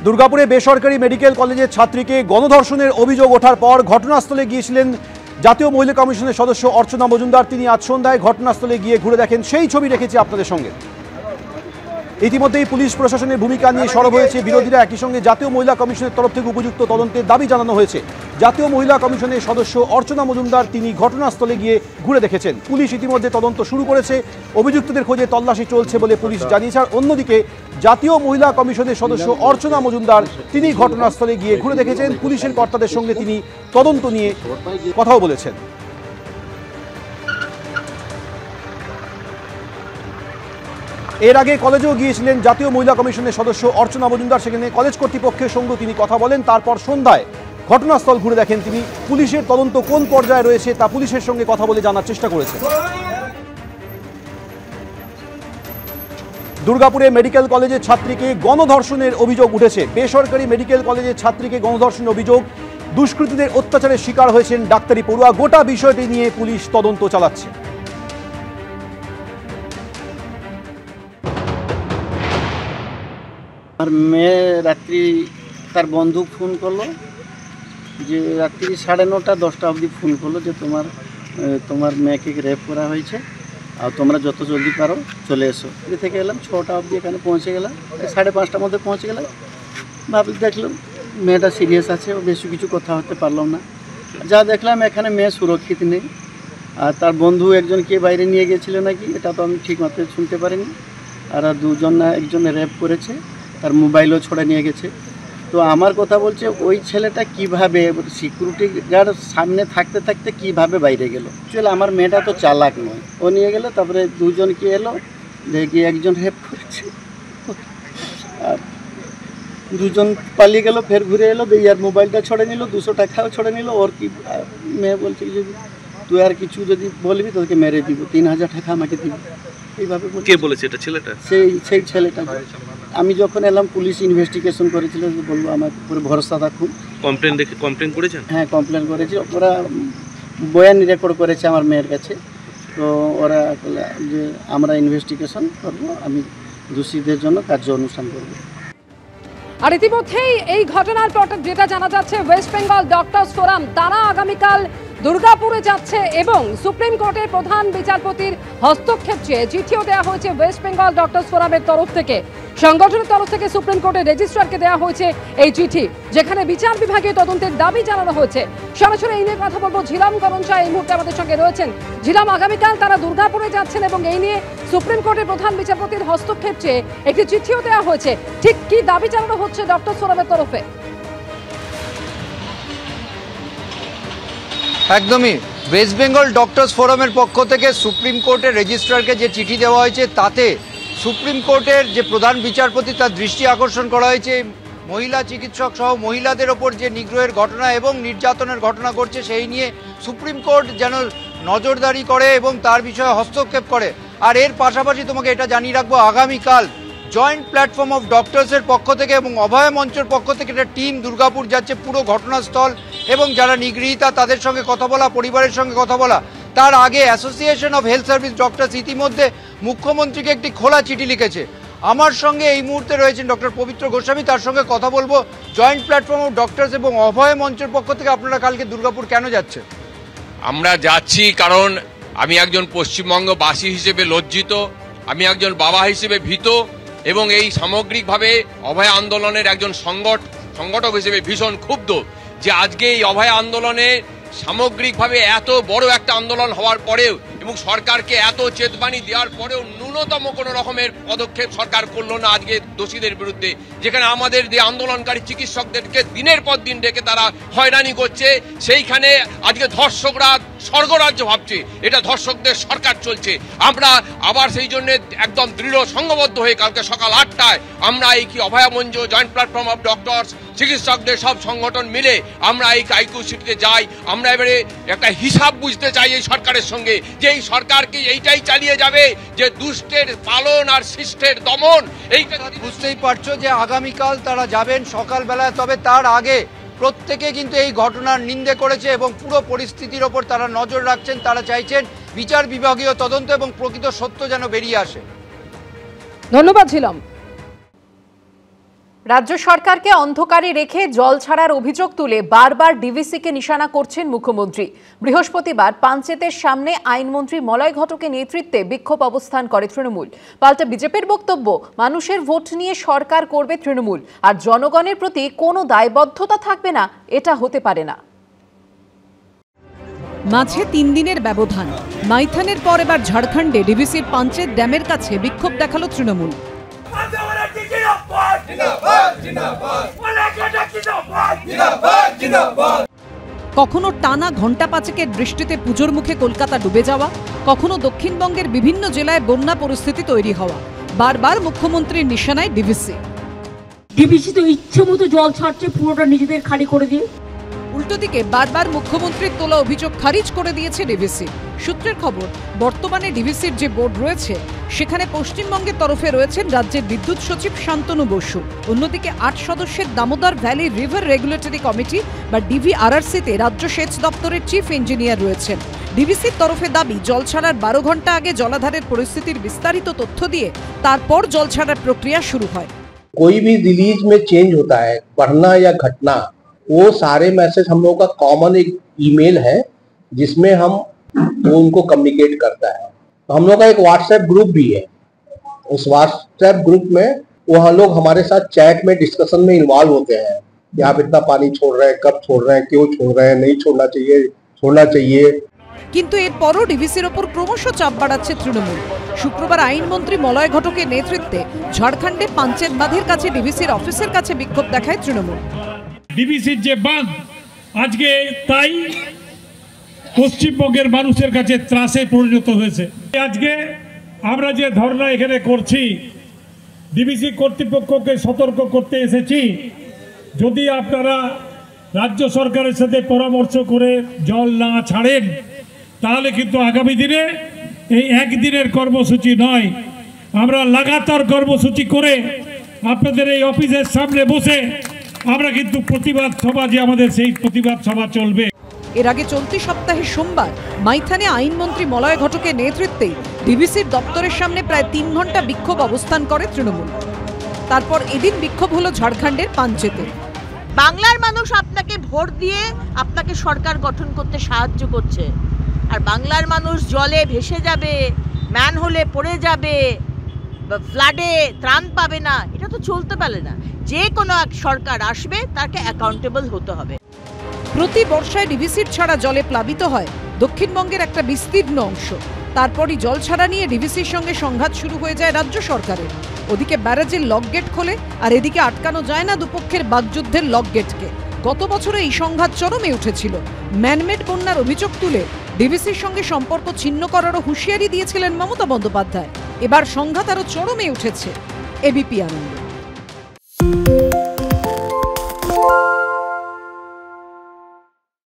দুর্গাপুরে বেসরকারি মেডিকেল কলেজের ছাত্রীকে গণধর্ষণের অভিযোগ ওঠার পর ঘটনাস্থলে গিয়েছিলেন জাতীয় মহিলা কমিশনের সদস্য অর্চনা মজুমদার। তিনি আজ সন্ধ্যায় ঘটনাস্থলে গিয়ে ঘুরে দেখেন, সেই ছবি রেখেছি আপনাদের সঙ্গে। ইতিমধ্যেই পুলিশ প্রশাসনের ভূমিকা নিয়ে সরব হয়েছে বিরোধীরা। একই সঙ্গে জাতীয় মহিলা কমিশনের তরফ থেকে উপযুক্ত তদন্তের দাবি জানানো হয়েছে। জাতীয় মহিলা কমিশনের সদস্য অর্চনা মজুমদার তিনি ঘটনাস্থলে গিয়ে ঘুরে দেখেছেন। পুলিশ ইতিমধ্যে তদন্ত শুরু করেছে, অভিযুক্তদের খোঁজে তল্লাশি চলছে বলে পুলিশ জানিয়েছে। আর অন্যদিকে জাতীয় মহিলা কমিশনের সদস্য অর্চনা মজুমদার তিনি ঘটনাস্থলে গিয়ে ঘুরে দেখেছেন। পুলিশের কর্তাদের সঙ্গে তিনি তদন্ত নিয়ে কথাও বলেছেন। এর আগে কলেজেও গিয়েছিলেন জাতীয় মহিলা কমিশনের সদস্য অর্চনা মজুমদার। সেখানে কলেজ কর্তৃপক্ষের সঙ্গে তিনি কথা বলেন। তারপর সন্ধ্যায় ঘটনাস্থল ঘুরে দেখেন তিনি। পুলিশের তদন্ত কোন পর্যায়ে রয়েছে তা পুলিশের সঙ্গে কথা বলে জানার চেষ্টা করেছেন। দুর্গাপুরে মেডিকেল কলেজের ছাত্রীকে গণধর্ষণের অভিযোগ উঠেছে। বেসরকারি মেডিকেল কলেজের ছাত্রীকে গণধর্ষণের অভিযোগ, দুষ্কৃতীদের অত্যাচারের শিকার হয়েছেন ডাক্তারি পড়ুয়া। গোটা বিষয়টি নিয়ে পুলিশ তদন্ত চালাচ্ছে। আমার মেয়ে রাত্রি তার বন্ধু ফোন করলো যে রাত্রি 9:30 10টা অবধি ফোন করলো যে তোমার মেয়েকে রেপ করা হয়েছে, আর তোমরা যত জলদি পারো চলে এসো। এ থেকে এলাম 6টা অবধি এখানে পৌঁছে গেলাম। 5:30টার মধ্যে পৌঁছে গেলাম। ভাবি দেখলাম মেয়েটা সিরিয়াস আছে, ও বেশি কিছু কথা হতে পারলাম না। যা দেখলাম এখানে মেয়ে সুরক্ষিত নেই, আর তার বন্ধু একজনকে বাইরে নিয়ে গেছিল নাকি, এটা তো আমি ঠিক মতো শুনতে পারিনি। আর একজন রেপ করেছে, তার মোবাইলও ছড়ে নিয়ে গেছে। তো আমার কথা বলছে ওই ছেলেটা কিভাবে সিকিউরিটি গার্ড সামনে থাকতে থাকতে কিভাবে বাইরে গেল। চলে আমার মেয়েটা তো চালাক নয়, ও নিয়ে গেল। তারপরে দুজনকে এলো, দেখি একজন রেপ করেছে, আর দুজন পালিয়ে গেল। ফের ঘুরে এলো, দেখি আর মোবাইলটা ছড়ে নিল, 200 টাকাও ছড়ে নিল। ওর কি মেয়ে বলছে যদি তুই আর কিছু যদি বলবি তোকে মেরে দিব, 3000 টাকা আমাকে দিবি। এইভাবে কে বলেছে? এটা ছেলেটা, সেই ছেলেটা। আমি যখন এলাম পুলিশ ইনভেস্টিগেশন করেছিল, বলবো আমার উপরে ভরসা রাখুন। কমপ্লেন করেছেন? হ্যাঁ, কমপ্লেন করেছি। ওরা বয়ান রেকর্ড করেছে আমার মেয়ের কাছে। তো ওরা যে আমরা ইনভেস্টিগেশন করবো, আমি দোষীদের জন্য কার্য অনুষ্ঠান করবো। আর ইতিমধ্যেই এই ঘটনার পর যেটা জানা যাচ্ছে, ওয়েস্ট বেঙ্গল ডক্টরস ফোরাম তারা আগামীকাল দুর্গাপুরে যাচ্ছে এবং সুপ্রিম কোর্টের প্রধান বিচারপতির হস্তক্ষেপ চেয়ে চিঠিও দেওয়া হয়েছে ওয়েস্ট বেঙ্গল ডক্টরস ফোরামের তরফ থেকে। সংগঠনের তরফ থেকে সুপ্রিম কোর্টের রেজিস্ট্রারকে দেওয়া হয়েছে এই চিঠি, যেখানে বিচার বিভাগীয় তদন্তের দাবি জানানো হয়েছে। সরাসরি এই নিয়ে কথা বলবো, ঝিলাম করঞ্চা এই মুহূর্তে আমাদের সঙ্গে রয়েছেন। ঝিলাম, আগামীকাল তারা দুর্গাপুরে যাচ্ছেন এবং এই নিয়ে সুপ্রিম কোর্টের প্রধান বিচারপতির হস্তক্ষেপ চেয়ে একটি চিঠিও দেওয়া হয়েছে। ঠিক কি দাবি জানানো হচ্ছে ডক্টরস ফোরামের তরফে? একদমই, ওয়েস্ট বেঙ্গল ডক্টরস ফোরামের পক্ষ থেকে সুপ্রিম কোর্টের রেজিস্ট্রারকে যে চিঠি দেওয়া হয়েছে, তাতে সুপ্রিম কোর্টের যে প্রধান বিচারপতি তার দৃষ্টি আকর্ষণ করা হয়েছে মহিলা চিকিৎসক সহ মহিলাদের ওপর যে নিগ্রহের ঘটনা এবং নির্যাতনের ঘটনা ঘটছে, সেই নিয়ে সুপ্রিম কোর্ট যেন নজরদারি করে এবং তার বিষয়ে হস্তক্ষেপ করে। আর এর পাশাপাশি তোমাকে এটা জানিয়ে রাখবো, আগামীকাল জয়েন্ট প্ল্যাটফর্ম অফ ডক্টরসের পক্ষ থেকে এবং অভয় মঞ্চের পক্ষ থেকে একটা টিম দুর্গাপুর যাচ্ছে, পুরো ঘটনাস্থল এবং যারা নিগৃহীতা তাদের সঙ্গে কথা বলা, পরিবারের সঙ্গে কথা বলা। তার আগে association of health service doctors ইতিমধ্যে মুখ্যমন্ত্রীকে একটি খোলা চিঠি লিখেছে। আমার সঙ্গে এই মুহূর্তে রয়েছেন ডক্টর পবিত্র গোস্বামী, তার সঙ্গে কথা বলবো। জয়েন্ট প্ল্যাটফর্ম অফ ডক্টরস এবং অভয় মঞ্চের পক্ষ থেকে আপনারা কালকে দুর্গাপুর কেন যাচ্ছেন? আমরা যাচ্ছি কারণ আমি একজন পশ্চিমবঙ্গবাসী হিসেবে লজ্জিত, আমি একজন বাবা হিসেবে ভীত এবং এই সামগ্রিকভাবে অভয় আন্দোলনের একজন সংগঠক হিসেবে ভীষণ ক্ষুব্ধ যে আজকে এই অভয় আন্দোলনে সামগ্রিকভাবে এত বড় একটা আন্দোলন হওয়ার পরেও এবং সরকারকে এত চেতবাণী দেওয়ার পরেও ন্যূনতম কোনো রকমের পদক্ষেপ সরকার করলো না আজকে দোষীদের বিরুদ্ধে। যেখানে আমাদের যে আন্দোলনকারী চিকিৎসকদেরকে দিনের পর দিন ডেকে তারা হয়রানি করছে, সেইখানে আজকে ধর্ষকরা স্বর্গরাজ্য ভাবছে, এটা ধর্ষকদের সরকার চলছে। আমরা আবার সেই জন্য একদম দৃঢ় সংঘবদ্ধ হয়ে কালকে সকাল 8টায় আমরা এই অভয় মঞ্চ, জয়েন্ট প্ল্যাটফর্ম অফ ডক্টরস, চিকিৎসকদের সব সংগঠন মিলে আমরা এই আইকিউ সিটিতে যাই। আমরা এবারে একটা হিসাব বুঝতে চাই এই সরকারের সঙ্গে, যে এই সরকার কি এইটাই চালিয়ে যাবে যে দুষ্টের পালন আর শিষ্টের দমন? এইটা বুঝতেই পারছো যে আগামীকাল তারা যাবেন সকালবেলায়, তবে তার আগে প্রত্যেকে কিন্তু এই ঘটনার নিন্দে করেছে এবং পুরো পরিস্থিতির ওপর তারা নজর রাখছেন। তারা চাইছেন বিচার বিভাগীয় তদন্ত এবং প্রকৃত সত্য যেন বেরিয়ে আসে। ধন্যবাদ ছিলাম। রাজ্য সরকারকে অন্ধকারে রেখে জল ছাড়ার অভিযোগ তুলে বারবার ডিভিসিকে নিশানা করছেন মুখ্যমন্ত্রী। বৃহস্পতিবার পাঞ্চেতের সামনে আইনমন্ত্রী মলয় ঘটকের নেতৃত্বে বিক্ষোভ অবস্থান করে তৃণমূল। পাল্টা বিজেপির বক্তব্য, মানুষের ভোট নিয়ে সরকার করবে তৃণমূল, আর জনগণের প্রতি কোনো দায়বদ্ধতা থাকবে না, এটা হতে পারে না। মাঝে 3 দিনের ব্যবধান। মাইথানের পর এবার ঝাড়খণ্ডে ডিভিসির পাঞ্চেত ড্যামের কাছে বিক্ষোভ দেখালো তৃণমূল। কখনো টানা ঘণ্টা পাঁচেকের বৃষ্টিতে পুজোর মুখে কলকাতা ডুবে যাওয়া, কখনো দক্ষিণবঙ্গের বিভিন্ন জেলায় বন্যা পরিস্থিতি তৈরি হওয়া, বারবার মুখ্যমন্ত্রীর নিশানায় ডিভিসি। ডিভিসি তো ইচ্ছে মতো জল ছাড়ছে, পুরোটা নিজেদের খালি করে দিয়ে। উল্টো দিকে বারবার মুখ্যমন্ত্রীর তোলা অভিযোগ খারিজ করে দিয়েছে ডিভিসি। সূত্রের খবর, বর্তমানে ডিভিসির যে বোর্ড রয়েছে সেখানে পশ্চিমবঙ্গের তরফে রয়েছেন রাজ্যের বিদ্যুৎ সচিব শান্তনু বসু। অন্যদিকে 8 সদস্যের Damodar valley river regulatory committee বা ডিভিআরআরসিতে রাজ্য সেচ দপ্তরের চিফ ইঞ্জিনিয়ার রয়েছেন। ডিভিসির তরফে দাবি, জল ছাড়ার 12 ঘন্টা আগে জলাধারের পরিস্থিতির বিস্তারিত তথ্য দিয়ে তারপর জল ছাড়ার প্রক্রিয়া শুরু হয়। कोई भी रिलीज में चेंज होता है, बढ़ना या घटना, वो सारे मैसेज हम लोगों का कॉमन एक ईमेल है जिसमें हम वो उनको कम्युनिकेट करता है। तो हम लोग का एक व्हाट्सएप ग्रुप भी है। उस व्हाट्सएप ग्रुप में वो हम लोग हमारे साथ चैट में डिस्कशन में इन्वॉल्व होते हैं कि आप इतना पानी छोड़ रहे हैं, कब छोड़ रहे हैं, क्यों छोड़ रहे हैं, नहीं छोड़ना चाहिए, छोड़ना चाहिए। কিন্তু এরপরও ডিভিসির ওপর ক্রমশ চাপ বাড়াচ্ছে তৃণমূল। শুক্রবার আইনমন্ত্রী মলয় ঘটকের নেতৃত্বে ঝাড়খণ্ডে পাঞ্চেত বাঁধের কাছে ডিভিসির অফিসের কাছে বিক্ষোভ দেখায় তৃণমূল। ডিভিসির যে বাঁধ আজকে তাই পশ্চিমবঙ্গের মানুষের কাছে ত্রাসে পরিণত হয়েছে। আজকে আমরা যে ধর্ণা এখানে করছি, ডিভিসি কর্তৃপক্ষকে সতর্ক করতে এসেছি, যদি আপনারা রাজ্য সরকারের সাথে পরামর্শ করে জল না ছাড়েন তাহলে কিন্তু আগামী দিনে এই একদিনের কর্মসূচি নয়, আমরা লাগাতার কর্মসূচি করে আপনাদের এই অফিসের সামনে বসে আমরা কিন্তু প্রতিবাদ সভা, যে আমাদের সেই প্রতিবাদ সভা চলবে। এর আগে চলতি সপ্তাহে সোমবার মাইথানে আইনমন্ত্রী মলয় ঘটকের নেতৃত্বে ডিভিসির দপ্তরের সামনে প্রায় 3 ঘন্টা বিক্ষোভ অবস্থান করে তৃণমূল। তারপর এদিন বিক্ষোভ হলো ঝাড়খণ্ডের পাঞ্চেতে। বাংলার মানুষ আপনাকে ভোট দিয়ে আপনাকে সরকার গঠন করতে সাহায্য করছে, আর বাংলার মানুষ জলে ভেসে যাবে, ম্যানহোলে পড়ে যাবে, ফ্লাডে ত্রাণ পাবে না, এটা তো চলতে পারে না। যে কোনো এক সরকার আসবে, তাকে অ্যাকাউন্টেবল হতে হবে। প্রতি বর্ষায় ডিভিসির ছাড়া জলে প্লাবিত হয় দক্ষিণবঙ্গের একটা বিস্তীর্ণ অংশ। তারপরই জল ছাড়া নিয়ে ডিভিসির সঙ্গে সংঘাত শুরু হয়ে যায় রাজ্য সরকারের। ওদিকে ব্যারাজের লকগেট খোলে, আর এদিকে আটকানো যায় না দুপক্ষের বাগযুদ্ধের লকগেটকে। গত বছরে এই সংঘাত চরমে উঠেছিল। ম্যানমেড বন্যার অভিযোগ তুলে ডিভিসির সঙ্গে সম্পর্ক ছিন্ন করারও হুঁশিয়ারি দিয়েছিলেন মমতা বন্দ্যোপাধ্যায়। এবার সংঘাত আরও চরমে উঠেছে এবিপি আনন্দ।